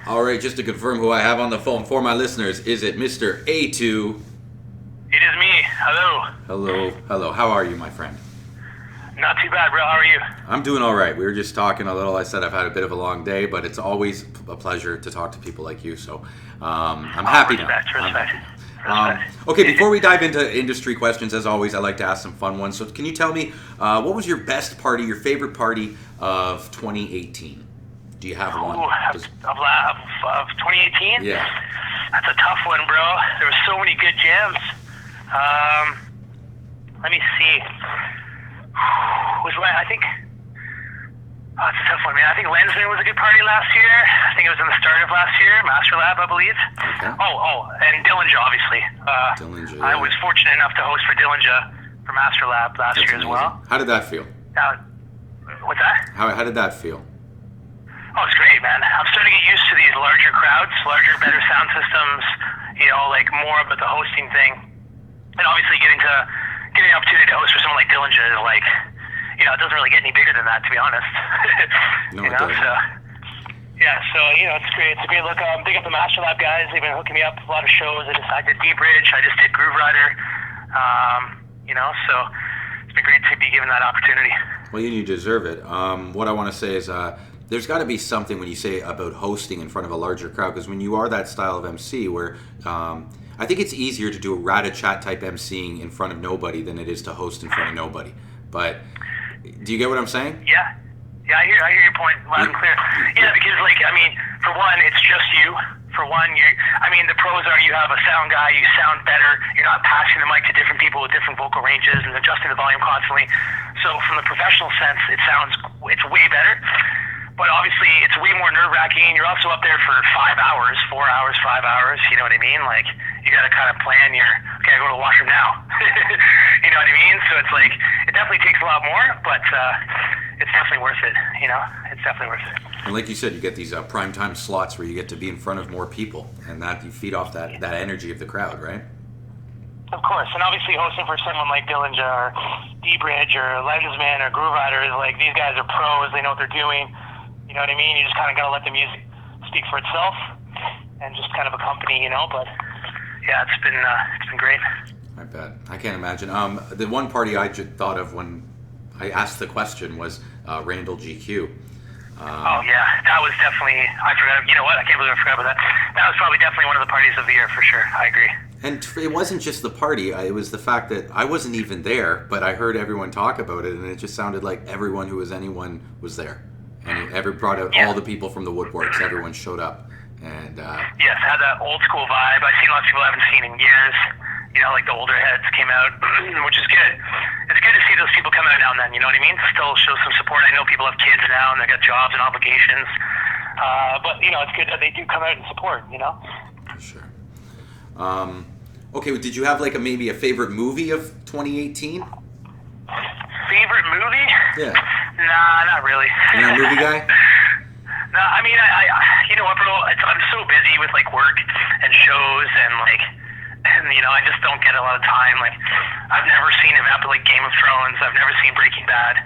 All right, just to confirm who I have on the phone for my listeners, is it Mr. A2? It is me. Hello. Hello. How are you, my friend? Not too bad, bro. How are you? I'm doing all right. We were just talking a little. I said I've had a bit of a long day, but it's always a pleasure to talk to people like you. So I'm happy now. Respect. Okay, before we dive into industry questions, as always, I like to ask some fun ones. So can you tell me, what was your best party, your favorite party of 2018? Do you have one? Of 2018? Yeah. That's a tough one, bro. There were so many good jams. Let me see. I think... Oh, it's a tough one, man. I think Lensman was a good party last year. I think it was in the start of last year. Master Lab, I believe. Okay. And Dillinger, obviously. Dillinger, yeah. I was fortunate enough to host for Dillinger for Master Lab last year as well. How did that feel? What's that? How did that feel? Oh, it's great, man. I'm starting to get used to these larger crowds, better sound systems, like more about the hosting thing. And obviously getting the opportunity to host for someone like Dillinger is like, it doesn't really get any bigger than that, to be honest. No, it doesn't. So, yeah, so, it's great. It's a great look. Big up the Master Lab guys. They've been hooking me up with a lot of shows. I did D-Bridge. I just did Groove Rider. So it's been great to be given that opportunity. Well, you deserve it. What I want to say is there's got to be something when you say about hosting in front of a larger crowd, because when you are that style of MC where I think it's easier to do a rat-a-chat type MCing in front of nobody than it is to host in front of nobody. But do you get what I'm saying? Yeah, I hear your point loud and clear. Yeah, because for one, it's just you. For one, the pros are you have a sound guy, you sound better, you're not passing the mic to different people with different vocal ranges and adjusting the volume constantly. So from the professional sense, it's way better. But obviously, it's way more nerve-wracking. You're also up there for 5 hours, 4 hours, 5 hours. You know what I mean? Like, you got to kind of plan okay, I go to the washroom now. You know what I mean? So it's like, it definitely takes a lot more, but it's definitely worth it. It's definitely worth it. And like you said, you get these primetime slots where you get to be in front of more people, and that you feed off that energy of the crowd, right? Of course, and obviously hosting for someone like Dillinger or D-Bridge or Lensman or Groove Rider is like, these guys are pros, they know what they're doing. You know what I mean? You just kind of got to let the music speak for itself and just kind of accompany, but yeah, it's been great. I bet. I can't imagine. The one party I just thought of when I asked the question was Randall GQ. Oh yeah, that was definitely, I forgot, you know what, I can't believe I forgot about that. That was probably definitely one of the parties of the year for sure, I agree. And it wasn't just the party, it was the fact that I wasn't even there, but I heard everyone talk about it, and it just sounded like everyone who was anyone was there. And it brought out all the people from the woodworks. Everyone showed up. And yes, had that old school vibe. I've seen lots of people I haven't seen in years. Like the older heads came out, which is good. It's good to see those people come out now and then, you know what I mean? Still show some support. I know people have kids now and they got jobs and obligations. But, it's good that they do come out and support, For sure. Okay, did you have maybe a favorite movie of 2018? Favorite movie? Yeah. Nah, not really. You're not a movie guy? No, I you know what, bro? I'm so busy with work and shows and I just don't get a lot of time. I've never seen an episode like Game of Thrones. I've never seen Breaking Bad.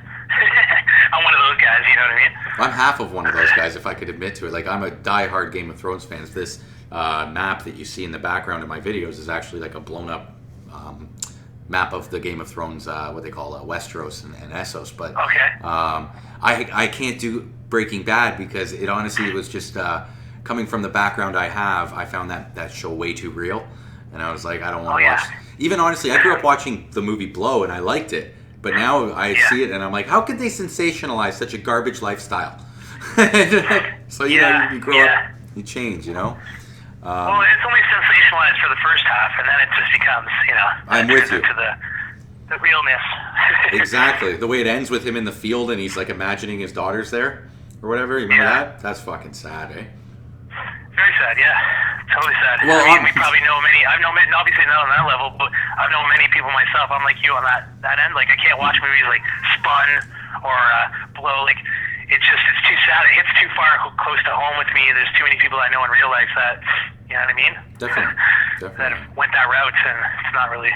I'm one of those guys, you know what I mean? I'm half of one of those guys, if I could admit to it. I'm a diehard Game of Thrones fan. This map that you see in the background of my videos is actually a blown up map of the Game of Thrones, what they call Westeros and Essos. But okay. I can't do Breaking Bad because it honestly was just coming from the background I have. I found that show way too real, and I was like, I don't want to watch. Even honestly, I grew up watching the movie Blow, and I liked it. But now I see it, and I'm like, how could they sensationalize such a garbage lifestyle? So you grow up, you change, well, it's only sensationalized for the first half, and then it just becomes, I'm with you. To the realness. Exactly. The way it ends with him in the field, and he's imagining his daughter's there, or whatever. You remember that? That's fucking sad, eh? Very sad, yeah. Totally sad. Well, we probably know many. Obviously not on that level, but I've known many people myself. I'm like you on that end. I can't watch movies like Spun or Blow. It's too sad. It hits too far close to home with me. There's too many people I know in real life that, you know what I mean? Definitely. That have went that route, and it's not really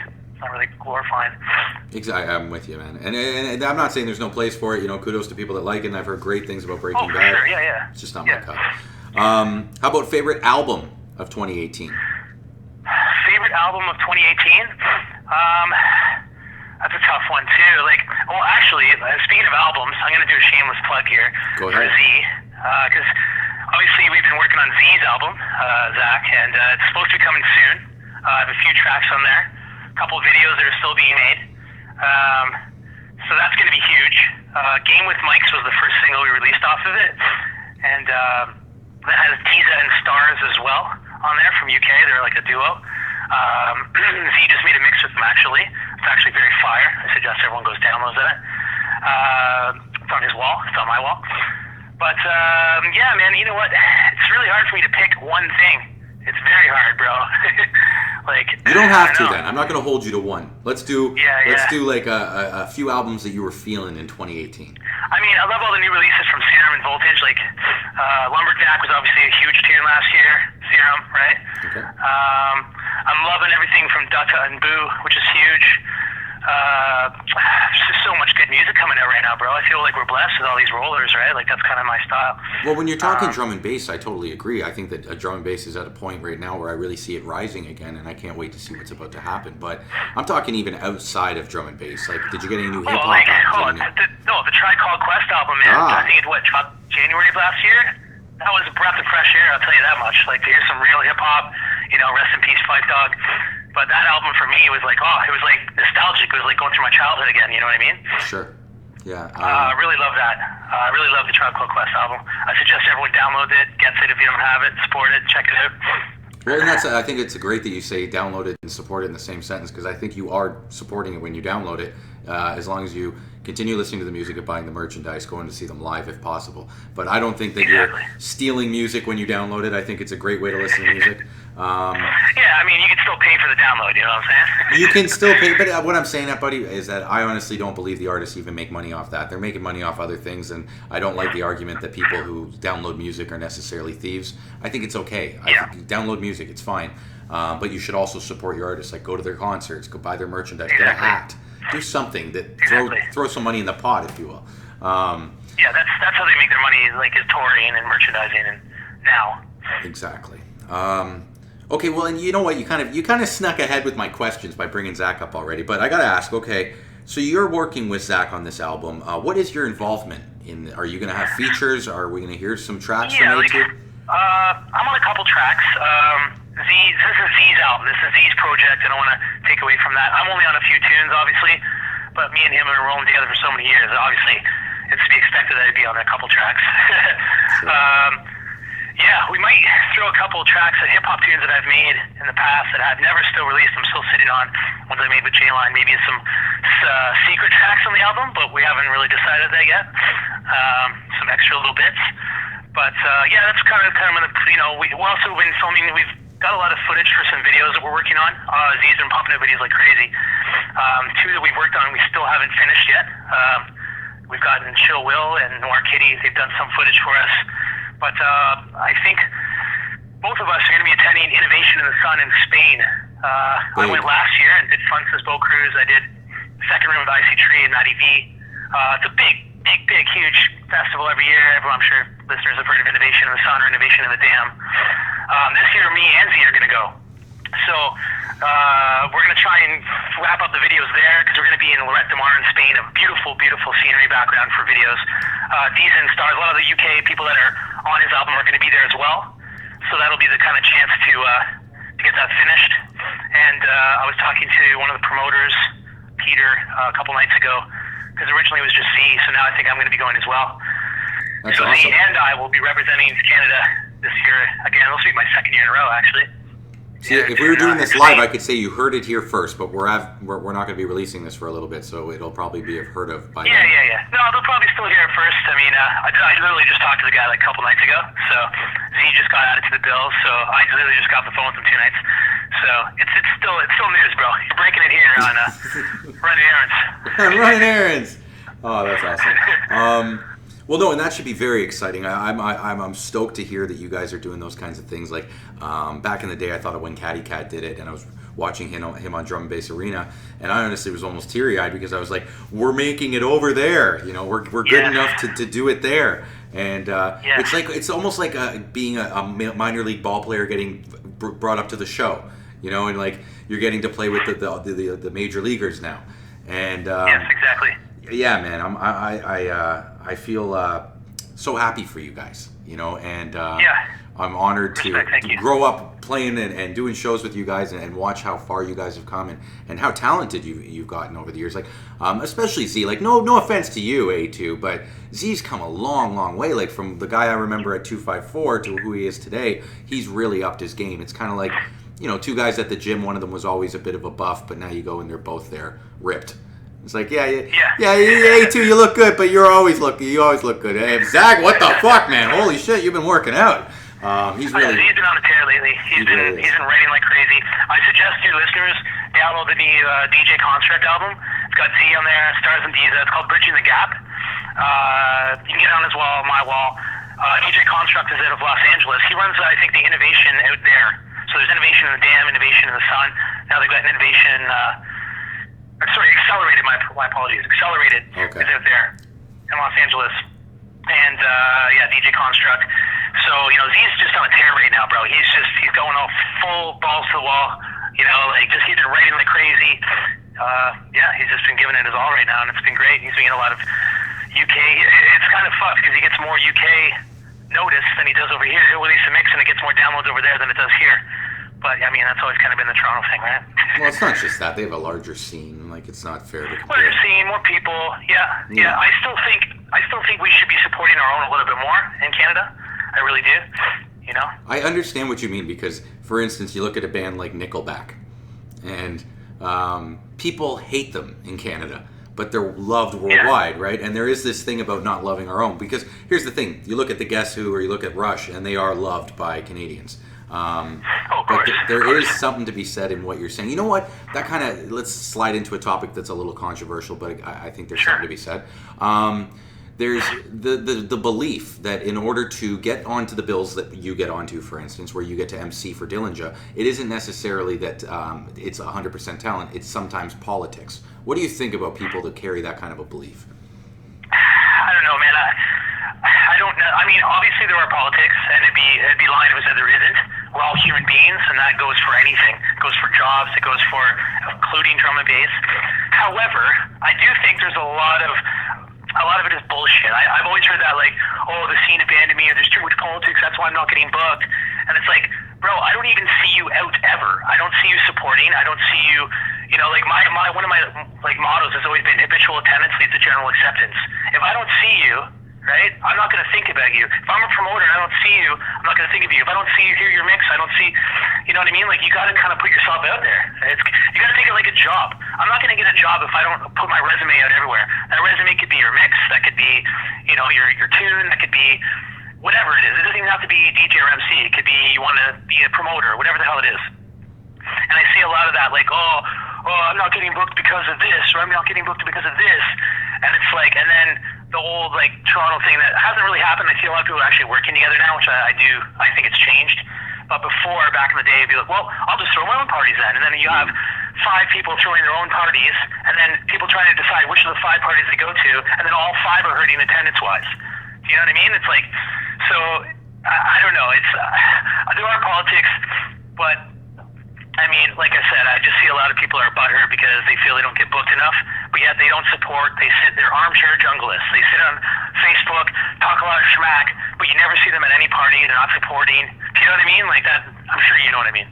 glorifying. Exactly, I'm with you, man. And I'm not saying there's no place for it. Kudos to people that like it. And I've heard great things about Breaking Bad. Sure. Yeah. It's just not my cup. How about favorite album of 2018? Favorite album of 2018? That's a tough one too. Well, actually, speaking of albums, I'm gonna do a shameless plug here Go for ahead. Z, because obviously we've been working on Z's album, Zach, and it's supposed to be coming soon. I have a few tracks on there, a couple of videos that are still being made. So that's gonna be huge. Game with Mics was the first single we released off of it, and that has Tiza and Stars as well on there from UK. They're like a duo. Z just made a mix with them actually. It's actually very fire. I suggest everyone goes downloads it. It's on his wall. It's on my wall. But yeah, man, you know what? It's really hard for me to pick one thing. It's very hard, bro. You don't have to then. I'm not going to hold you to one. Let's do like a few albums that you were feeling in 2018. I mean, I love all the new releases from Serum and Voltage. Lumberjack was obviously a huge tune last year. Serum, right? Okay. I'm loving everything from Dutta and Boo, which is huge. There's just so much good music coming out right now, bro. I feel like we're blessed with all these rollers, right? That's kind of my style. Well, when you're talking drum and bass, I totally agree. I think that drum and bass is at a point right now where I really see it rising again, and I can't wait to see what's about to happen. But I'm talking even outside of drum and bass. Did you get any new hip hop albums? The Tribe Called Quest album, man. I think it dropped January of last year. That was a breath of fresh air, I'll tell you that much. To hear some real hip hop, rest in peace, Fight Dog. But that album for me was it was nostalgic. It was like going through my childhood again. You know what I mean? Sure. Yeah. I really love that. I really love the Tribe Called Quest album. I suggest everyone download it, gets it if you don't have it, support it, check it out. Well, and I think it's great that you say download it and support it in the same sentence, because I think you are supporting it when you download it, as long as you continue listening to the music and buying the merchandise, going to see them live if possible. But I don't think that you're stealing music when you download it. I think it's a great way to listen to music. Yeah, I mean, you can still pay for the download, you know what I'm saying? You can still pay, but what I'm saying, buddy, is that I honestly don't believe the artists even make money off that. They're making money off other things, and I don't like the argument that people who download music are necessarily thieves. I think it's okay. I think download music, it's fine. But you should also support your artists. Go to their concerts, go buy their merchandise, get a hat, do something that throw some money in the pot, if you will. Yeah, that's how they make their money, is touring and merchandising and now. Exactly. Okay, well, and you know what? You kind of snuck ahead with my questions by bringing Zach up already. But I gotta ask. Okay, so you're working with Zach on this album. What is your involvement in? Are you gonna have features? Are we gonna hear some tracks from you too? I'm on a couple tracks. This is Z's album. This is Z's project. I don't want to take away from that. I'm only on a few tunes, obviously, but me and him have been rolling together for so many years. Obviously, it's to be expected that I'd be on a couple tracks. Sure. Yeah, we might throw a couple of tracks of hip-hop tunes that I've made in the past that I've never still released. I'm still sitting on ones I made with J-Line. Maybe some secret tracks on the album, but we haven't really decided that yet. Some extra little bits. But, yeah, that's kind of we've also been filming. We've got a lot of footage for some videos that we're working on. Z's been popping out videos like crazy. Two that we've worked on we still haven't finished yet. We've gotten Chill Will and Noir Kitty. They've done some footage for us. But I think both of us are going to be attending Innovation in the Sun in Spain. I went last year and did Fun's Boat Cruise. I did Second Room with Icy Tree and Matty V. It's a big, huge festival every year. I'm sure listeners have heard of Innovation in the Sun or Innovation in the Dam. This year, me and Z are going to go. So we're going to try and wrap up the videos there because we're going to be in Lloret de Mar in Spain, a beautiful, beautiful scenery background for videos. These and stars, a lot of the UK people that are on his album are going to be there as well. So that'll be the kind of chance to get that finished. And I was talking to one of the promoters, Peter, a couple nights ago, because originally it was just Z, so now I think I'm going to be going as well. That's so awesome. Z and I will be representing Canada this year. Again, this will be my second year in a row, actually. See, if we were doing this live, I could say you heard it here first, but we're not going to be releasing this for a little bit, so it'll probably be heard of by then. Yeah. No, they'll probably still hear it first. I mean, I literally just talked to the guy a couple nights ago, so Z just got added to the bill, so I literally just got the phone with him 2 nights. So it's still news, bro. You're breaking it here on Running Errands. Running Errands. Oh, that's awesome. Well, no, and that should be very exciting. I'm stoked to hear that you guys are doing those kinds of things. Back in the day, I thought of when Caddy Cat did it, and I was watching him on Drum and Bass Arena, and I honestly was almost teary-eyed because I was like, we're making it over there. We're good enough to do it there. And Yeah. it's almost like being a minor league ball player getting brought up to the show, and like you're getting to play with the major leaguers now. And Yes, exactly. yeah, man, I feel so happy for you guys, and Yeah. I'm honored Respect, thank to you. grow up playing and doing shows with you guys and watch how far you guys have come and how talented you've gotten over the years. Like, especially Z. Like, no offense to you, A2, but Z's come a long way. Like, from the guy I remember at 254 to who he is today, he's really upped his game. It's kind of like, two guys at the gym. One of them was always a bit of a buff, but now you go and they're both there, ripped. It's like, yeah, A2, you look good, but you always look good. Hey, Zach, what the fuck, man? Holy shit, you've been working out. He's really. He's been on a tear lately. He's been writing like crazy. I suggest your listeners download the new DJ Construct album. It's got Z on there, Stars and D's. It's called Bridging the Gap. You can get it on his wall, my wall. DJ Construct is out of Los Angeles. He runs, I think, the innovation out there. So there's innovation in the dam, innovation in the sun. Now they've got an innovation. Accelerated. My apologies. Accelerated is out there in Los Angeles. And DJ Construct. So, Z's just on a tear right now, bro. He's going all full balls to the wall. Just he's been writing like crazy. He's just been giving it his all right now, and it's been great. He's been getting a lot of UK. It's kind of fucked because he gets more UK notice than he does over here. He'll release a mix and it gets more downloads over there than it does here. But I mean, that's always kind of been the Toronto thing, right? Well, it's not just that. They have a larger scene. Like, it's not fair to compare. Larger scene, more people. Yeah. I still think we should be supporting our own a little bit more in Canada. I really do. I understand what you mean because, for instance, you look at a band like Nickelback, and people hate them in Canada, but they're loved worldwide, right? And there is this thing about not loving our own because here's the thing: you look at the Guess Who or you look at Rush, and they are loved by Canadians. But there is something to be said in what you're saying. You know what? That kind of, let's slide into a topic that's a little controversial, but I think there's something to be said. There's the belief that in order to get onto the bills that you get onto, for instance, where you get to MC for Dillinger, it isn't necessarily that it's 100% talent. It's sometimes politics. What do you think about people that carry that kind of a belief? I don't know, man. I don't know. I mean, obviously there are politics, and it'd be lying if I said there isn't. We're all human beings, and that goes for anything. It goes for jobs. It goes for including drum and bass. However, I do think there's a lot of it is bullshit. I've always heard that, like, oh, the scene abandoned me, or there's too much politics, that's why I'm not getting booked. And it's like, bro, I don't even see you out ever. I don't see you supporting. I don't see you, like one of my like mottos has always been habitual attendance leads to general acceptance. If I don't see you, right, I'm not going to think about you. If I'm a promoter and I don't see you, I'm not going to think of you. If I don't see you, hear your mix, I don't see, you know what I mean? Like, you got to kind of put yourself out there. You got to take it like a job. I'm not going to get a job if I don't put my resume out everywhere. That resume could be your mix. That could be, your tune. That could be whatever it is. It doesn't even have to be DJ or MC. It could be you want to be a promoter, whatever the hell it is. And I see a lot of that, like, oh, I'm not getting booked because of this, or I'm not getting booked because of this. And it's like, and then the old, like, Toronto thing that hasn't really happened. I see a lot of people actually working together now, which I think it's changed. But before, back in the day, it'd be like, well, I'll just throw my own parties then. And then you have 5 people throwing their own parties, and then people trying to decide which of the 5 parties they go to, and then all 5 are hurting attendance-wise. Do you know what I mean? It's like, so, I don't know. It's there are politics, but I mean, like I said, I just see a lot of people are butthurt because they feel they don't get booked enough, but yet they don't support. They sit, they're armchair junglists. They sit on Facebook, talk a lot of schmack, but you never see them at any party. They're not supporting. Do you know what I mean? Like that. I'm sure you know what I mean.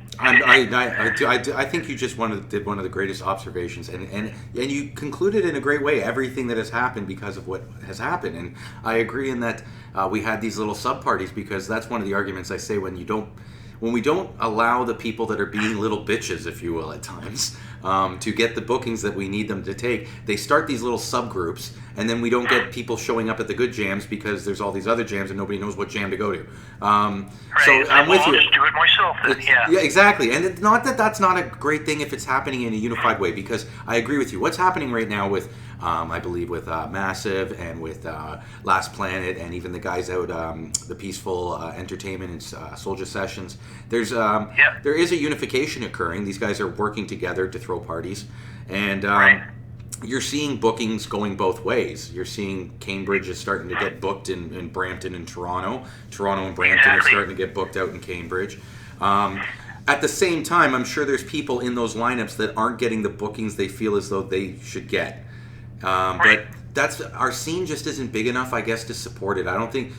I think you just did one of the greatest observations, and you concluded in a great way everything that has happened because of what has happened. And I agree in that we had these little sub parties because that's one of the arguments I say when we don't allow the people that are being little bitches, if you will, at times, to get the bookings that we need them to take, they start these little subgroups, and then we don't get people showing up at the good jams because there's all these other jams and nobody knows what jam to go to. So I'm with you. I'll just do it myself. Yeah, exactly. And it's not that that's not a great thing if it's happening in a unified way, because I agree with you. What's happening right now with, I believe, with Massive and with Last Planet and even the guys out, the Peaceful Entertainment and Soldier Sessions, there is a unification occurring. These guys are working together to throw parties. And you're seeing bookings going both ways. You're seeing Cambridge is starting to get booked in Brampton and Toronto. Toronto and Brampton are starting to get booked out in Cambridge. At the same time, I'm sure there's people in those lineups that aren't getting the bookings they feel as though they should get. But that's our scene just isn't big enough, I guess, to support it. I don't think.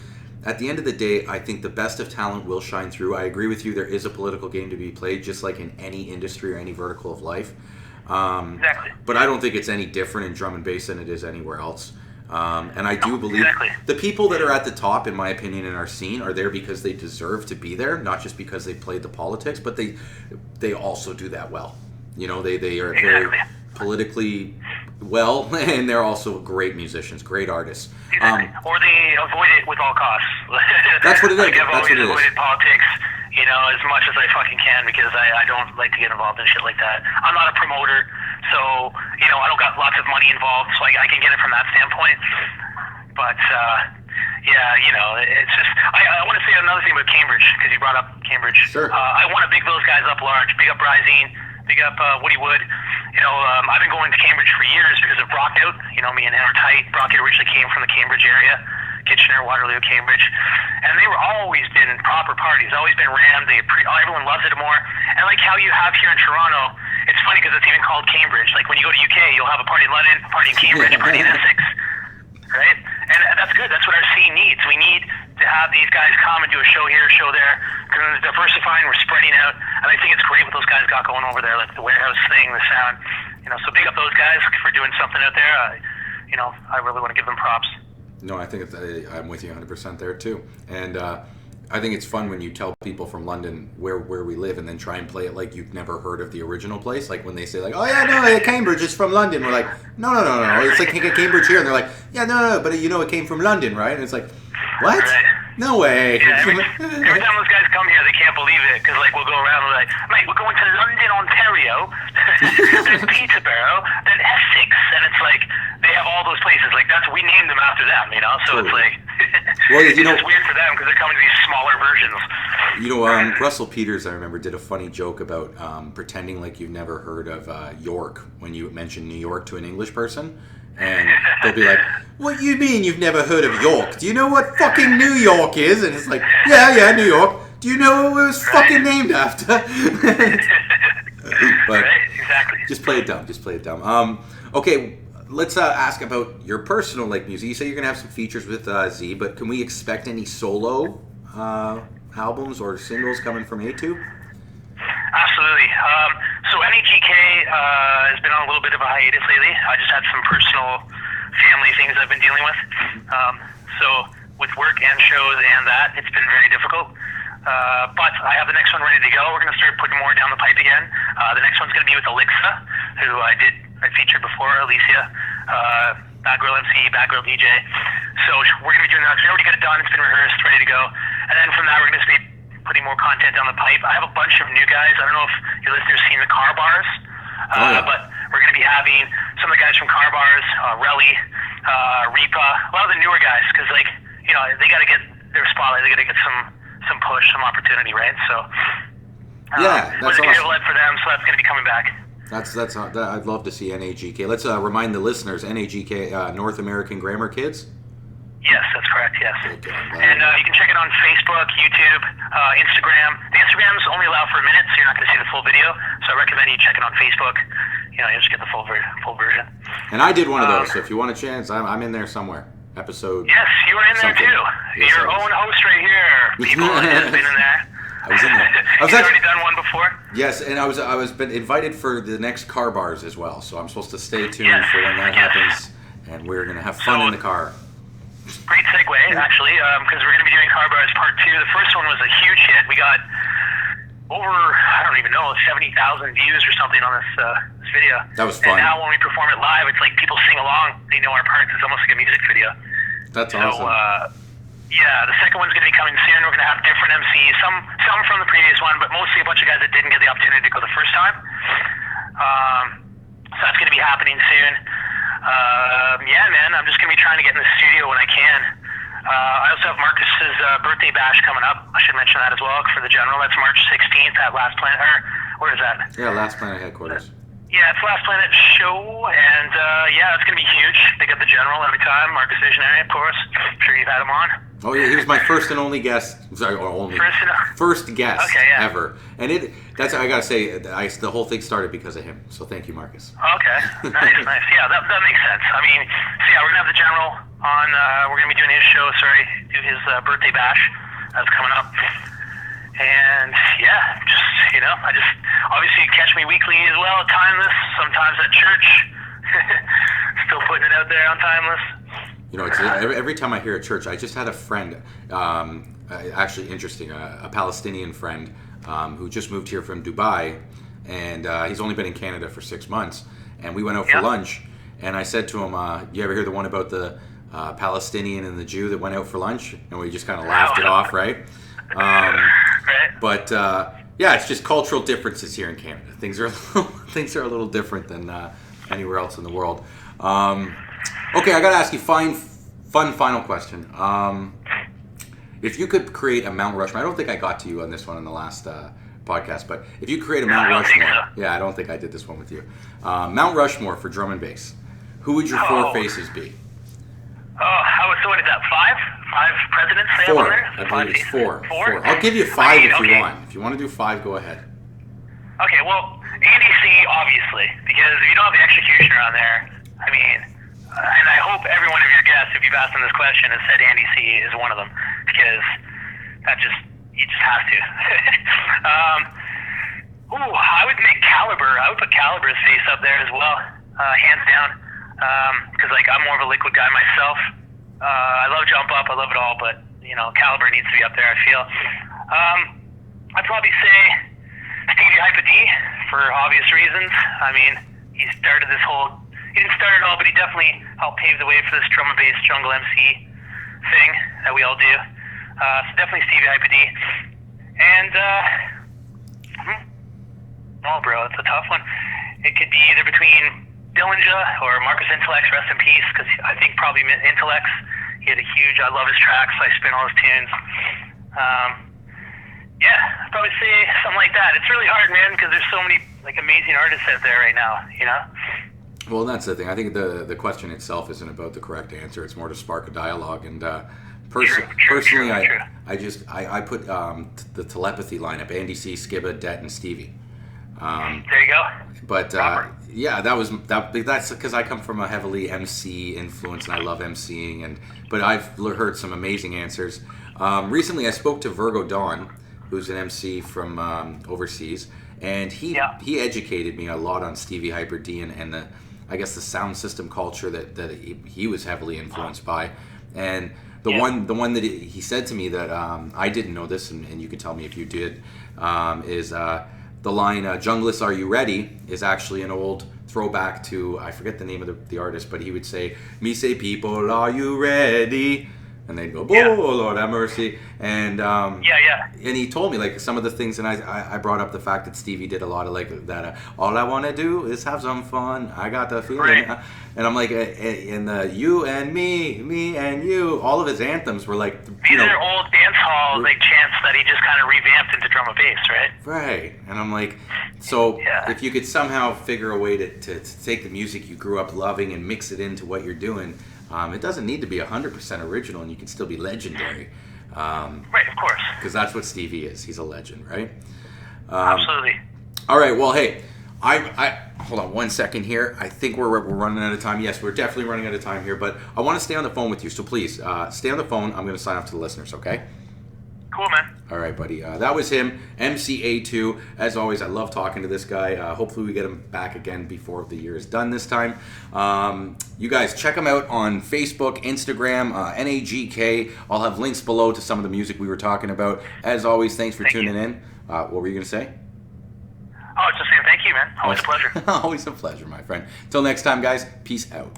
At the end of the day, I think the best of talent will shine through. I agree with you. There is a political game to be played, just like in any industry or any vertical of life. Exactly. But I don't think it's any different in drum and bass than it is anywhere else. And I do believe the people that are at the top, in my opinion, in our scene are there because they deserve to be there, not just because they played the politics, but they also do that well. You know, they are very politically well, and they're also great musicians, great artists. Exactly. Or they avoid it with all costs. That's what it is. Like I've That's always what it avoided is. politics, you know, as much as I fucking can because I don't like to get involved in shit like that. I'm not a promoter, so, you know, I don't got lots of money involved, so I can get it from that standpoint. But, yeah, you know, it's just, I want to say another thing about Cambridge, because you brought up Cambridge. Sure. I want to big those guys up large, big up Rising, big up Woody Wood. You know, I've been going to Cambridge for years because of Brockout. You know, me and him are tight. Brockout originally came from the Cambridge area, Kitchener, Waterloo, Cambridge. And they were always been proper parties, always been rammed. Everyone loves it more. And like how you have here in Toronto, it's funny because it's even called Cambridge. Like when you go to UK, you'll have a party in London, a party in Cambridge, a party in Essex. Right? And that's good. That's what our scene needs. We need to have these guys come and do a show here, a show there. Because we're diversifying, we're spreading out. And I think it's great what those guys got going over there, like the warehouse thing, the sound. You know, so big up those guys for doing something out there. You know, I really want to give them props. No, I think I'm with you 100% there too. And I think it's fun when you tell people from London where we live and then try and play it like you've never heard of the original place. Like when they say like, oh yeah, no, Cambridge is from London. We're like, no. It's like Cambridge here. And they're like, yeah, no, but you know it came from London, right? And it's like, what? Right. No way. Yeah, every time those guys come here, they can't believe it because like we'll go around and we're like, mate, we're going to London, Ontario, then Peterborough, then Essex, and it's like they have all those places. Like we named them after them, you know. So It's like, well, you know, it's weird for them because they're coming to these smaller versions. You know, Russell Peters, I remember, did a funny joke about pretending like you've never heard of York when you mention New York to an English person. And they'll be like, what you mean you've never heard of York? Do you know what fucking New York is? And it's like, yeah, New York. Do you know what it was fucking named after? But right, exactly. Just play it dumb. Okay, let's ask about your personal music. You say you're going to have some features with Z, but can we expect any solo albums or singles coming from A2? Absolutely. So NAGK has been on a little bit of a hiatus lately. I just had some personal family things I've been dealing with. So with work and shows and that, it's been very difficult. But I have the next one ready to go. We're going to start putting more down the pipe again. The next one's going to be with Alexa, who I featured before, Alicia, Bad Girl MC, Bad Girl DJ. So we're going to be doing that. So we already got it done. It's been rehearsed, ready to go. And then from that, we're going to be putting more content down the pipe. I have a bunch of new guys. I don't know if your listeners seen the Car Bars, but we're going to be having some of the guys from Car Bars, Relly, Reapa, a lot of the newer guys, because they got to get their spotlight. They got to get some push, some opportunity, right? So that's was a awesome. good outlet for them. So that's going to be coming back. That's I'd love to see NAGK. Let's remind the listeners, NAGK, North American Grammar Kids. Yes, that's correct, yes. Okay, and you can check it on Facebook, YouTube, Instagram. The Instagram's only allowed for a minute, so you're not going to see the full video. So I recommend you check it on Facebook. You just get the full version. And I did one of those, so if you want a chance, I'm in there somewhere. Episode. Yes, you were in there something. too. Yes, Your own host right here. People has been in there. I was in there. You've already done one before? Yes, and I was been invited for the next Car Bars as well, so I'm supposed to stay tuned for when that happens, and we're going to have fun in the car. Great segue, actually, because we're going to be doing Car Bars Part 2. The first one was a huge hit. We got over, I don't even know, 70,000 views or something on this video. That was fun. And now when we perform it live, it's like people sing along. They know our parts. It's almost like a music video. That's awesome. So, yeah, the second one's going to be coming soon. We're going to have different MCs, some from the previous one, but mostly a bunch of guys that didn't get the opportunity to go the first time. So that's going to be happening soon. Yeah, man, I'm just going to be trying to get in the studio when I can. I also have Marcus's birthday bash coming up. I should mention that as well for the general. That's March 16th at Last Planet. Or where is that? Yeah, Last Planet headquarters. Yeah, it's Last Planet show, and yeah, it's gonna be huge. They got the General every time, Marcus Visionary, of course. I'm sure you've had him on. Oh yeah, he was my first and only guest. Sorry, or only first guest ever. And that's I gotta say, the whole thing started because of him. So thank you, Marcus. Okay, nice. Yeah, that makes sense. I mean, so yeah, we're gonna have the General on. We're gonna be doing his show. Do his birthday bash. That's coming up. And yeah, I just obviously catch me weekly as well at Timeless. Sometimes at church. Still putting it out there on Timeless. You know, it's, every time I hear a church, I just had a friend, actually interesting, a Palestinian friend who just moved here from Dubai, and he's only been in Canada for 6 months, and we went out for lunch, and I said to him, you ever hear the one about the Palestinian and the Jew that went out for lunch? And we just kind of laughed it off, right? But yeah, it's just cultural differences here in Canada. Things are a little different than anywhere else in the world. Okay, I gotta ask you, fun final question. If you could create a Mount Rushmore, I don't think I got to you on this one in the last podcast, but if you create a Mount Rushmore, yeah, I don't think I did this one with you. Mount Rushmore for drum and bass, who would your four faces be? So what is that, five? Five presidents they have on there? I believe it's four. I'll give you five if you want. If you want to do five, go ahead. Okay, well, Andy C, obviously, because if you don't have the executioner on there, I mean, and I hope every one of your guests, if you've asked them this question, has said Andy C is one of them, because you just have to. I would make Caliber. I would put Caliber's face up there as well, hands down, because I'm more of a Liquid guy myself. I love Jump Up, I love it all, but Caliber needs to be up there, I feel. I'd probably say Stevie Hyper D, for obvious reasons. I mean, he didn't start it all, but he definitely helped pave the way for this drum and bass jungle MC thing that we all do. So definitely Stevie Hyper D. And, bro, it's a tough one. It could be either between Dillinger or Marcus Intellects, rest in peace, because I think probably Intellects, I love his tracks, I spin all his tunes. Yeah, I'd probably say something like that. It's really hard, man, because there's so many amazing artists out there right now, Well, that's the thing. I think the question itself isn't about the correct answer. It's more to spark a dialogue. And personally, I put the telepathy lineup: Andy C, Skibba, Det, and Stevie. There you go. But yeah, that's because I come from a heavily MC influence, and I love MCing. But I've heard some amazing answers. Recently, I spoke to Virgo Dawn, who's an MC from overseas, and he educated me a lot on Stevie Hyper D and the sound system culture that he was heavily influenced by. And the one that he said to me that I didn't know this, and you can tell me if you did, is the line "Junglist, are you ready?" is actually an old throwback to, I forget the name of the artist, but he would say, "Me say people, are you ready?" And they'd go, "Oh, Lord have mercy." And and he told me some of the things, and I brought up the fact that Stevie did a lot of that. All I want to do is have some fun. I got the feeling, and I'm like, and the you and me and you, all of his anthems were these are old dance hall chants that he just kind of revamped into drum and bass, right? Right, and I'm like, so if you could somehow figure a way to take the music you grew up loving and mix it into what you're doing. It doesn't need to be 100% original, and you can still be legendary. Right, of course. Because that's what Stevie is. He's a legend, right? Absolutely. All right. Well, hey, I hold on 1 second here. I think we're running out of time. Yes, we're definitely running out of time here, but I want to stay on the phone with you. So please stay on the phone. I'm going to sign off to the listeners. Okay? Cool, man. All right, buddy. That was him, MCA2. As always, I love talking to this guy. Hopefully we get him back again before the year is done this time. You guys, check him out on Facebook, Instagram, NAGK. I'll have links below to some of the music we were talking about. As always, thanks for tuning in. What were you going to say? Oh, just saying thank you, man. Always a pleasure. Always a pleasure, my friend. Till next time, guys. Peace out.